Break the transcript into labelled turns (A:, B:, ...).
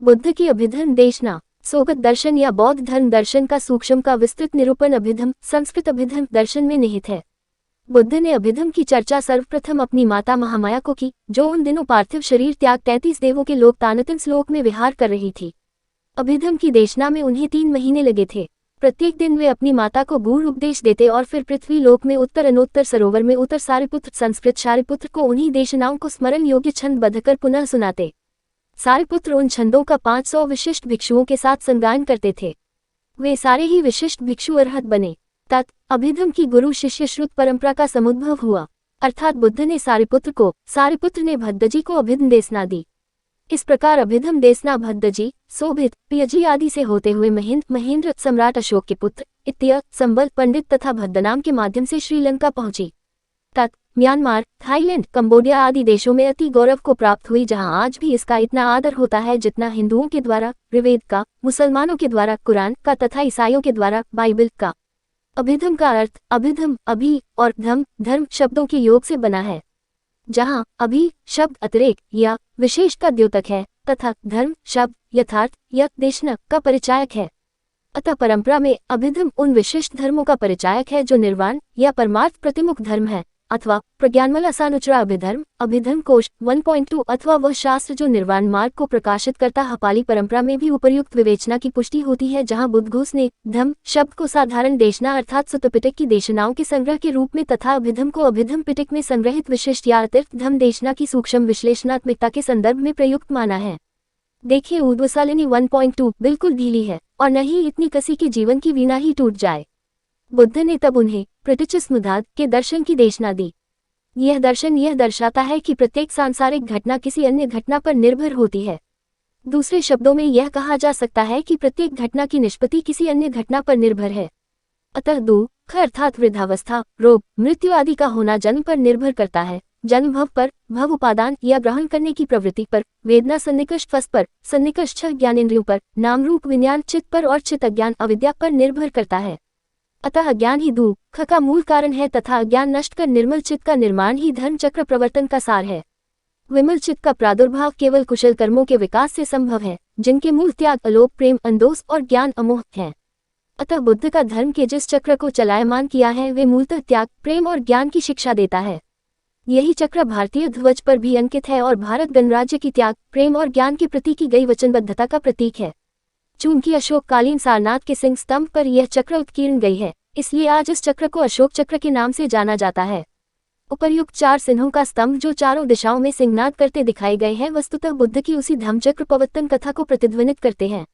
A: बुद्ध की अभिधर्म देशना। सोगत दर्शन या बौद्ध धर्म दर्शन का सूक्ष्म का विस्तृत निरूपण अभिधर्म संस्कृत अभिधर्म दर्शन में निहित है। बुद्ध ने अभिधर्म की चर्चा सर्वप्रथम अपनी माता महामाया को की, जो उन दिनों पार्थिव शरीर त्याग 33 देवों के लोक तानतन लोक में विहार कर रही थी। अभिधर्म की देशना में उन्हें 3 महीने लगे थे। प्रत्येक दिन वे अपनी माता को गूढ़ उपदेश देते और फिर पृथ्वी लोक में उत्तर अनोत्तर सरोवर में उत्तर सारिपुत्र संस्कृत शारिपुत्र को उन्हीं देशनाओं को स्मरण योग्य छंद बद्धकर पुनः सुनाते। सारिपुत्र उन छंदों का 500 विशिष्ट भिक्षुओं के साथ संगायन करते थे। वे सारे ही विशिष्ट भिक्षु अरहत बने। तत् अभिधर्म की गुरु शिष्य श्रुत परंपरा का समुद्भव हुआ, अर्थात बुद्ध ने सारिपुत्र को, सारिपुत्र ने भद्दजी को अभिधर्म देशना दी। इस प्रकार अभिधर्म देशना भद्दजी, सोभित, पियजी आदि से होते हुए महेंद्र सम्राट अशोक के पुत्र इत्य संबल पंडित तथा भद्दनाम के माध्यम से श्रीलंका पहुंची। तत् म्यांमार, थाईलैंड, कंबोडिया आदि देशों में अति गौरव को प्राप्त हुई, जहां आज भी इसका इतना आदर होता है जितना हिंदुओं के द्वारा ऋग्वेद का, मुसलमानों के द्वारा कुरान का तथा ईसाइयों के द्वारा बाइबल का। अभिधर्म का अर्थ अभिधम, अभि और धम, धर्म शब्दों के योग से बना है, जहां अभि शब्द अतिरेक या विशेष का द्योतक है तथा धर्म शब्द यथार्थ या देशना का परिचायक है। अतः परंपरा में अभिधर्म उन विशिष्ट धर्मों का परिचायक है जो निर्वाण या परमार्थ प्रतिमुख धर्म है, अथवा प्रज्ञानमल असानुचरा अभिधर्म, अभिधर्म कोश 1.2 अथवा वह शास्त्र जो निर्वाण मार्ग को प्रकाशित करता है। पाली परंपरा में भी उपर्युक्त विवेचना की पुष्टि होती है, जहां बुद्धघोष ने धम्म शब्द को साधारण देशना अर्थात सुत्त पिटक की देशनाओं के संग्रह के रूप में तथा अभिधर्म को अभिधर्म पिटक में संग्रहित विशिष्ट या अतिरिक्त धम्म देशना की सूक्ष्म विश्लेषणात्मकता के संदर्भ में प्रयुक्त माना है। देखिए ऊर्ध्वशालिनी 1.2 बिल्कुल ढीली है और न ही इतनी कसी कि जीवन की वीणा ही टूट जाए। बुद्ध ने तब उन्हें प्रतिचिस्मुदाद के दर्शन की देशना दी। यह दर्शन यह दर्शाता है कि प्रत्येक सांसारिक घटना किसी अन्य घटना पर निर्भर होती है। दूसरे शब्दों में यह कहा जा सकता है कि प्रत्येक घटना की निष्पत्ति किसी अन्य घटना पर निर्भर है। अतः दुख अर्थात वृद्धावस्था, रोग, मृत्यु आदि का होना जन्म पर निर्भर करता है, जन्म भव पर, भव उपादान या ग्रहण करने की प्रवृत्ति पर, वेदना सन्निकष फस पर, सन्निकष 6 ज्ञानेंद्रियों पर, नाम रूप विज्ञान चित्त पर और चित्त अज्ञान अविद्या पर निर्भर करता है। अतः अज्ञान ही दुख का मूल कारण है तथा अज्ञान नष्ट कर निर्मल चित्त का निर्माण ही धर्म चक्र प्रवर्तन का सार है। विमल चित्त का प्रादुर्भाव केवल कुशल कर्मों के विकास से संभव है, जिनके मूल त्याग, अलोप, प्रेम, अंदोष और ज्ञान अमोह हैं। अतः बुद्ध का धर्म के जिस चक्र को चलायमान किया है वे मूलतः त्याग, प्रेम और ज्ञान की शिक्षा देता है। यही चक्र भारतीय ध्वज पर भी अंकित है और भारत गणराज्य की त्याग, प्रेम और ज्ञान के प्रति की गई वचनबद्धता का प्रतीक है। चूंकि अशोककालीन सारनाथ के सिंह स्तंभ पर यह चक्र उत्कीर्ण गई है, इसलिए आज इस चक्र को अशोक चक्र के नाम से जाना जाता है। उपर्युक्त 4 सिंहों का स्तंभ जो चारों दिशाओं में सिंहनाद करते दिखाए गए हैं, वस्तुतः बुद्ध की उसी धम्मचक्र प्रवर्तन कथा को प्रतिध्वनित करते हैं।